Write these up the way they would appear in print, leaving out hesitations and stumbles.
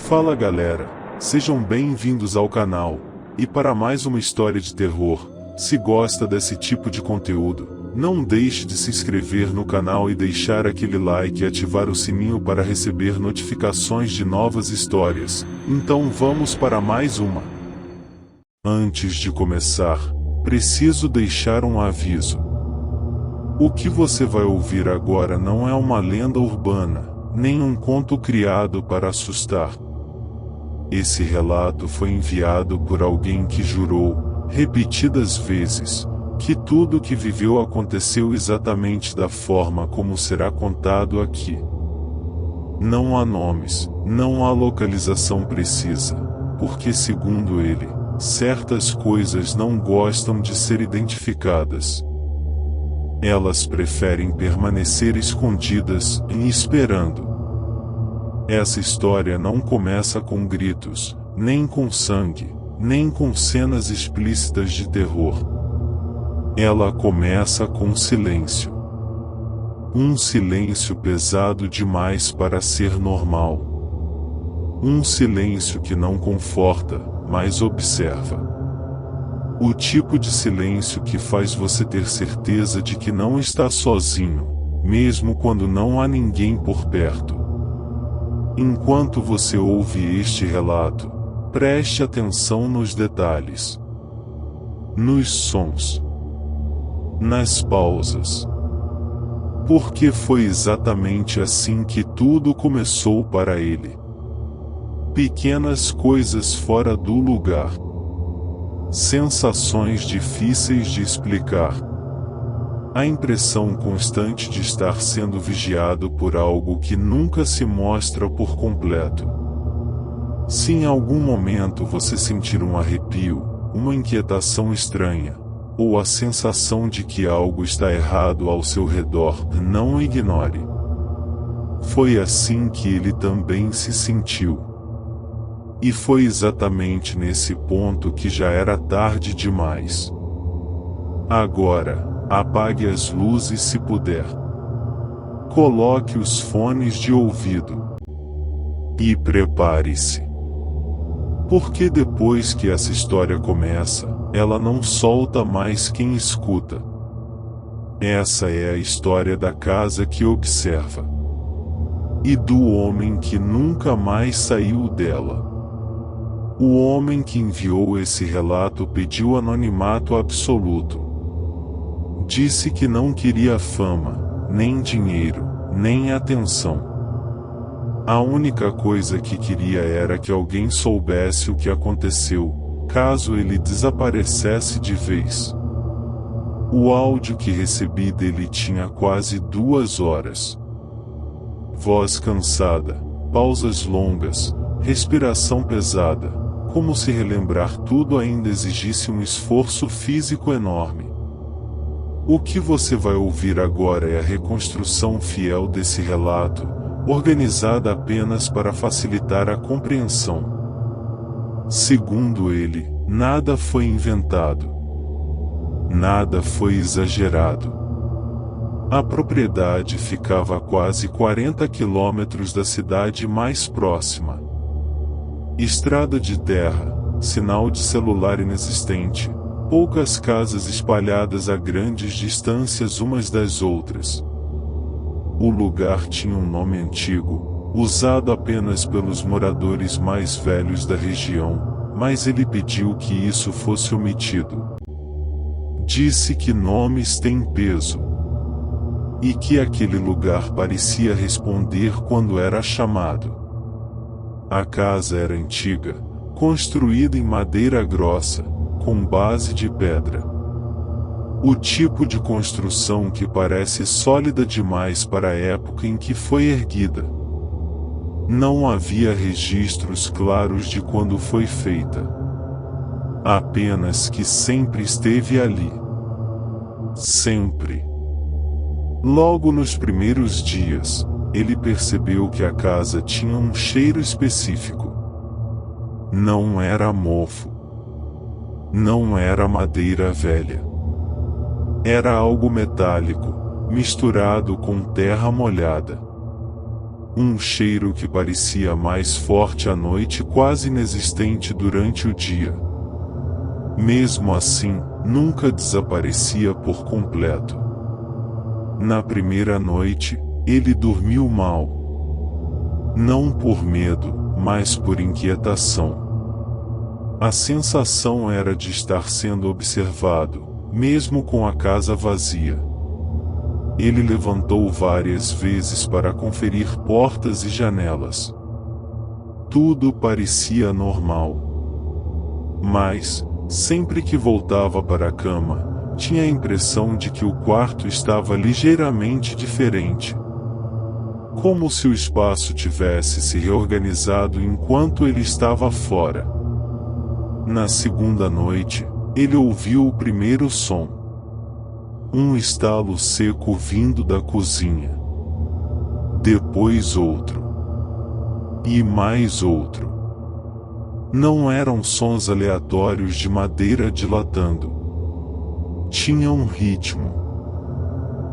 Fala galera, sejam bem-vindos ao canal, e para mais uma história de terror. Se gosta desse tipo de conteúdo, não deixe de se inscrever no canal e deixar aquele like e ativar o sininho para receber notificações de novas histórias. Então vamos para mais uma. Antes de começar, preciso deixar um aviso. O que você vai ouvir agora não é uma lenda urbana, nem um conto criado para assustar. Esse relato foi enviado por alguém que jurou, repetidas vezes, que tudo o que viveu aconteceu exatamente da forma como será contado aqui. Não há nomes, não há localização precisa, porque segundo ele, certas coisas não gostam de ser identificadas. Elas preferem permanecer escondidas e esperando. Essa história não começa com gritos, nem com sangue, nem com cenas explícitas de terror. Ela começa com silêncio. Um silêncio pesado demais para ser normal. Um silêncio que não conforta, mas observa. O tipo de silêncio que faz você ter certeza de que não está sozinho, mesmo quando não há ninguém por perto. Enquanto você ouve este relato, preste atenção nos detalhes, nos sons, nas pausas. Porque foi exatamente assim que tudo começou para ele. Pequenas coisas fora do lugar. Sensações difíceis de explicar. A impressão constante de estar sendo vigiado por algo que nunca se mostra por completo. Se em algum momento você sentir um arrepio, uma inquietação estranha, ou a sensação de que algo está errado ao seu redor, não o ignore. Foi assim que ele também se sentiu. E foi exatamente nesse ponto que já era tarde demais. Agora, apague as luzes se puder. Coloque os fones de ouvido. E prepare-se. Porque depois que essa história começa, ela não solta mais quem escuta. Essa é a história da casa que observa. E do homem que nunca mais saiu dela. O homem que enviou esse relato pediu anonimato absoluto. Disse que não queria fama, nem dinheiro, nem atenção. A única coisa que queria era que alguém soubesse o que aconteceu, caso ele desaparecesse de vez. O áudio que recebi dele tinha quase 2 horas. Voz cansada, pausas longas, respiração pesada. Como se relembrar tudo ainda exigisse um esforço físico enorme. O que você vai ouvir agora é a reconstrução fiel desse relato, organizada apenas para facilitar a compreensão. Segundo ele, nada foi inventado. Nada foi exagerado. A propriedade ficava a quase 40 quilômetros da cidade mais próxima. Estrada de terra, sinal de celular inexistente, poucas casas espalhadas a grandes distâncias umas das outras. O lugar tinha um nome antigo, usado apenas pelos moradores mais velhos da região, mas ele pediu que isso fosse omitido. Disse que nomes têm peso. E que aquele lugar parecia responder quando era chamado. A casa era antiga, construída em madeira grossa, com base de pedra. O tipo de construção que parece sólida demais para a época em que foi erguida. Não havia registros claros de quando foi feita. Apenas que sempre esteve ali. Sempre. Logo nos primeiros dias, ele percebeu que a casa tinha um cheiro específico. Não era mofo. Não era madeira velha. Era algo metálico, misturado com terra molhada. Um cheiro que parecia mais forte à noite e quase inexistente durante o dia. Mesmo assim, nunca desaparecia por completo. Na primeira noite, ele dormiu mal. Não por medo, mas por inquietação. A sensação era de estar sendo observado, mesmo com a casa vazia. Ele levantou várias vezes para conferir portas e janelas. Tudo parecia normal. Mas, sempre que voltava para a cama, tinha a impressão de que o quarto estava ligeiramente diferente. Como se o espaço tivesse se reorganizado enquanto ele estava fora. Na segunda noite, ele ouviu o primeiro som. Um estalo seco vindo da cozinha. Depois outro. E mais outro. Não eram sons aleatórios de madeira dilatando. Tinha um ritmo.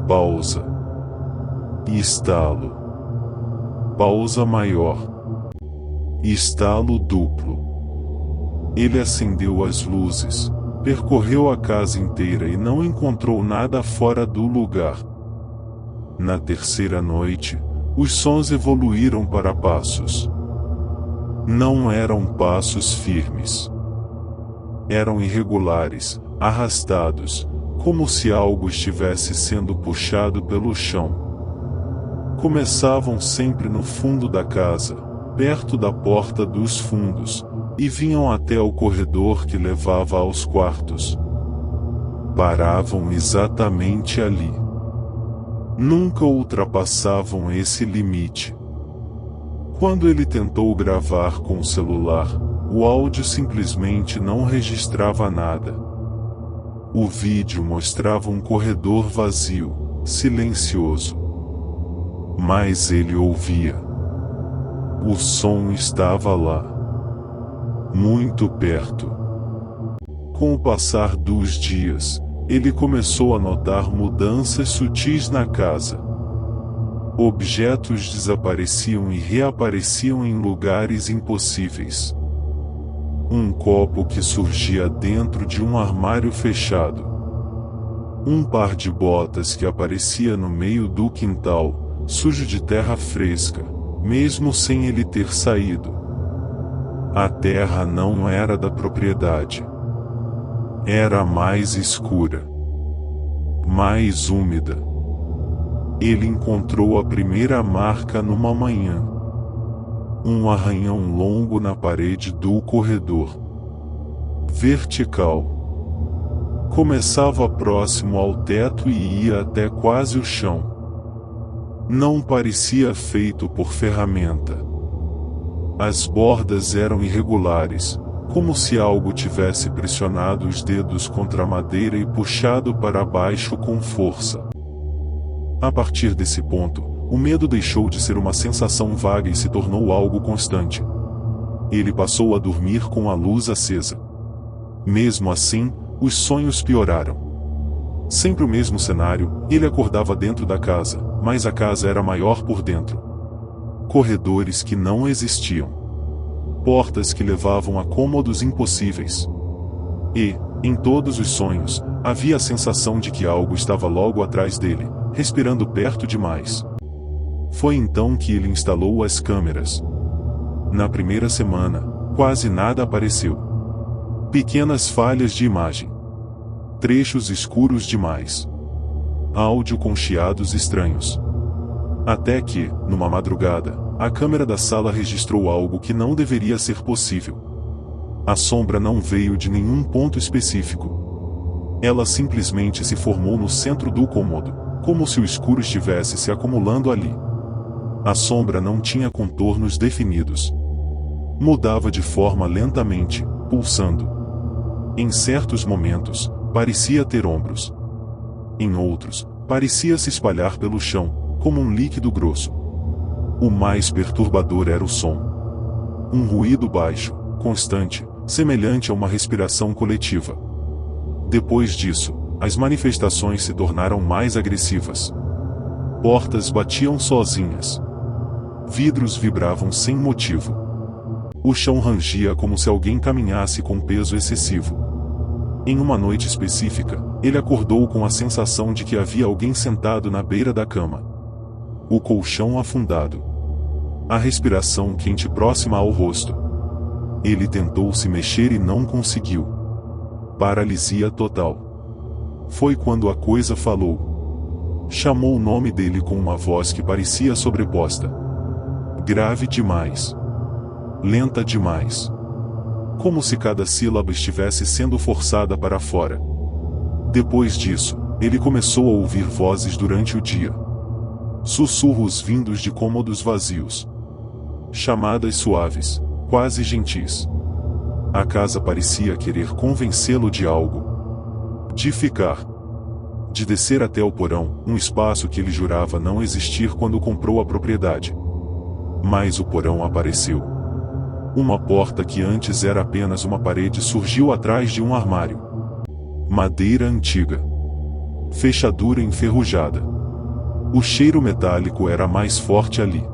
Pausa. Estalo. Pausa maior. Estalo duplo. Ele acendeu as luzes. Percorreu a casa inteira e não encontrou nada fora do lugar. Na terceira noite, os sons evoluíram para passos. Não eram passos firmes. Eram irregulares, arrastados, como se algo estivesse sendo puxado pelo chão. Começavam sempre no fundo da casa, perto da porta dos fundos, e vinham até o corredor que levava aos quartos. Paravam exatamente ali. Nunca ultrapassavam esse limite. Quando ele tentou gravar com o celular, o áudio simplesmente não registrava nada. O vídeo mostrava um corredor vazio, silencioso. Mas ele ouvia. O som estava lá. Muito perto. Com o passar dos dias, ele começou a notar mudanças sutis na casa. Objetos desapareciam e reapareciam em lugares impossíveis. Um copo que surgia dentro de um armário fechado. Um par de botas que aparecia no meio do quintal, sujo de terra fresca, mesmo sem ele ter saído. A terra não era da propriedade. Era mais escura. Mais úmida. Ele encontrou a primeira marca numa manhã. Um arranhão longo na parede do corredor. Vertical. Começava próximo ao teto e ia até quase o chão. Não parecia feito por ferramenta. As bordas eram irregulares, como se algo tivesse pressionado os dedos contra a madeira e puxado para baixo com força. A partir desse ponto, o medo deixou de ser uma sensação vaga e se tornou algo constante. Ele passou a dormir com a luz acesa. Mesmo assim, os sonhos pioraram. Sempre o mesmo cenário, ele acordava dentro da casa, mas a casa era maior por dentro. Corredores que não existiam. Portas que levavam a cômodos impossíveis. E, em todos os sonhos, havia a sensação de que algo estava logo atrás dele, respirando perto demais. Foi então que ele instalou as câmeras. Na primeira semana, quase nada apareceu. Pequenas falhas de imagem. Trechos escuros demais. Áudio com chiados estranhos. Até que, numa madrugada, a câmera da sala registrou algo que não deveria ser possível. A sombra não veio de nenhum ponto específico. Ela simplesmente se formou no centro do cômodo, como se o escuro estivesse se acumulando ali. A sombra não tinha contornos definidos. Mudava de forma lentamente, pulsando. Em certos momentos, parecia ter ombros. Em outros, parecia se espalhar pelo chão, como um líquido grosso. O mais perturbador era o som. Um ruído baixo, constante, semelhante a uma respiração coletiva. Depois disso, as manifestações se tornaram mais agressivas. Portas batiam sozinhas. Vidros vibravam sem motivo. O chão rangia como se alguém caminhasse com peso excessivo. Em uma noite específica, ele acordou com a sensação de que havia alguém sentado na beira da cama. O colchão afundado. A respiração quente próxima ao rosto. Ele tentou se mexer e não conseguiu. Paralisia total. Foi quando a coisa falou. Chamou o nome dele com uma voz que parecia sobreposta. Grave demais. Lenta demais. Como se cada sílaba estivesse sendo forçada para fora. Depois disso, ele começou a ouvir vozes durante o dia. Sussurros vindos de cômodos vazios. Chamadas suaves, quase gentis. A casa parecia querer convencê-lo de algo. De ficar. De descer até o porão, um espaço que ele jurava não existir quando comprou a propriedade. Mas o porão apareceu. Uma porta que antes era apenas uma parede surgiu atrás de um armário. Madeira antiga. Fechadura enferrujada. O cheiro metálico era mais forte ali.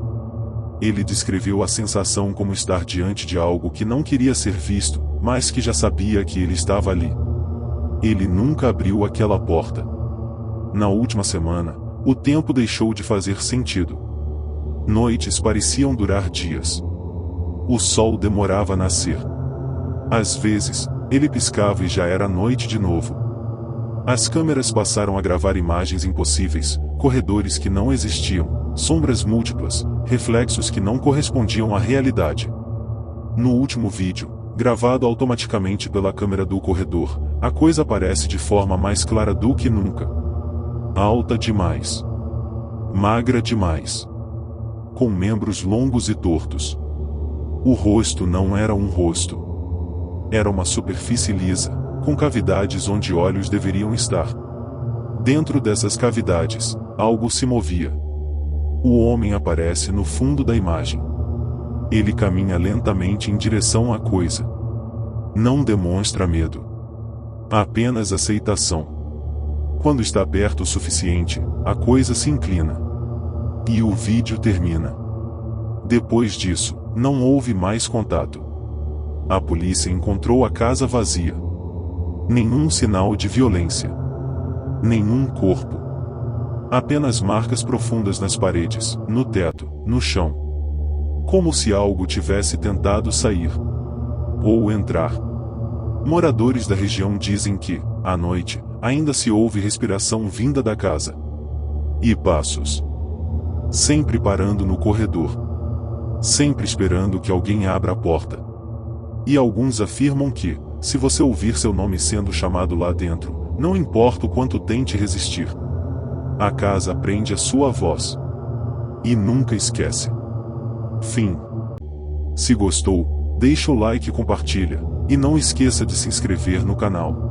Ele descreveu a sensação como estar diante de algo que não queria ser visto, mas que já sabia que ele estava ali. Ele nunca abriu aquela porta. Na última semana, o tempo deixou de fazer sentido. Noites pareciam durar dias. O sol demorava a nascer. Às vezes, ele piscava e já era noite de novo. As câmeras passaram a gravar imagens impossíveis, corredores que não existiam, sombras múltiplas, reflexos que não correspondiam à realidade. No último vídeo, gravado automaticamente pela câmera do corredor, a coisa aparece de forma mais clara do que nunca. Alta demais. Magra demais. Com membros longos e tortos. O rosto não era um rosto. Era uma superfície lisa, com cavidades onde olhos deveriam estar. Dentro dessas cavidades, algo se movia. O homem aparece no fundo da imagem. Ele caminha lentamente em direção à coisa. Não demonstra medo. Apenas aceitação. Quando está perto o suficiente, a coisa se inclina. E o vídeo termina. Depois disso, não houve mais contato. A polícia encontrou a casa vazia. Nenhum sinal de violência. Nenhum corpo. Apenas marcas profundas nas paredes, no teto, no chão. Como se algo tivesse tentado sair. Ou entrar. Moradores da região dizem que, à noite, ainda se ouve respiração vinda da casa. E passos. Sempre parando no corredor. Sempre esperando que alguém abra a porta. E alguns afirmam que, se você ouvir seu nome sendo chamado lá dentro, não importa o quanto tente resistir. A casa prende a sua voz. E nunca esquece. Fim. Se gostou, deixa o like e compartilha, e não esqueça de se inscrever no canal.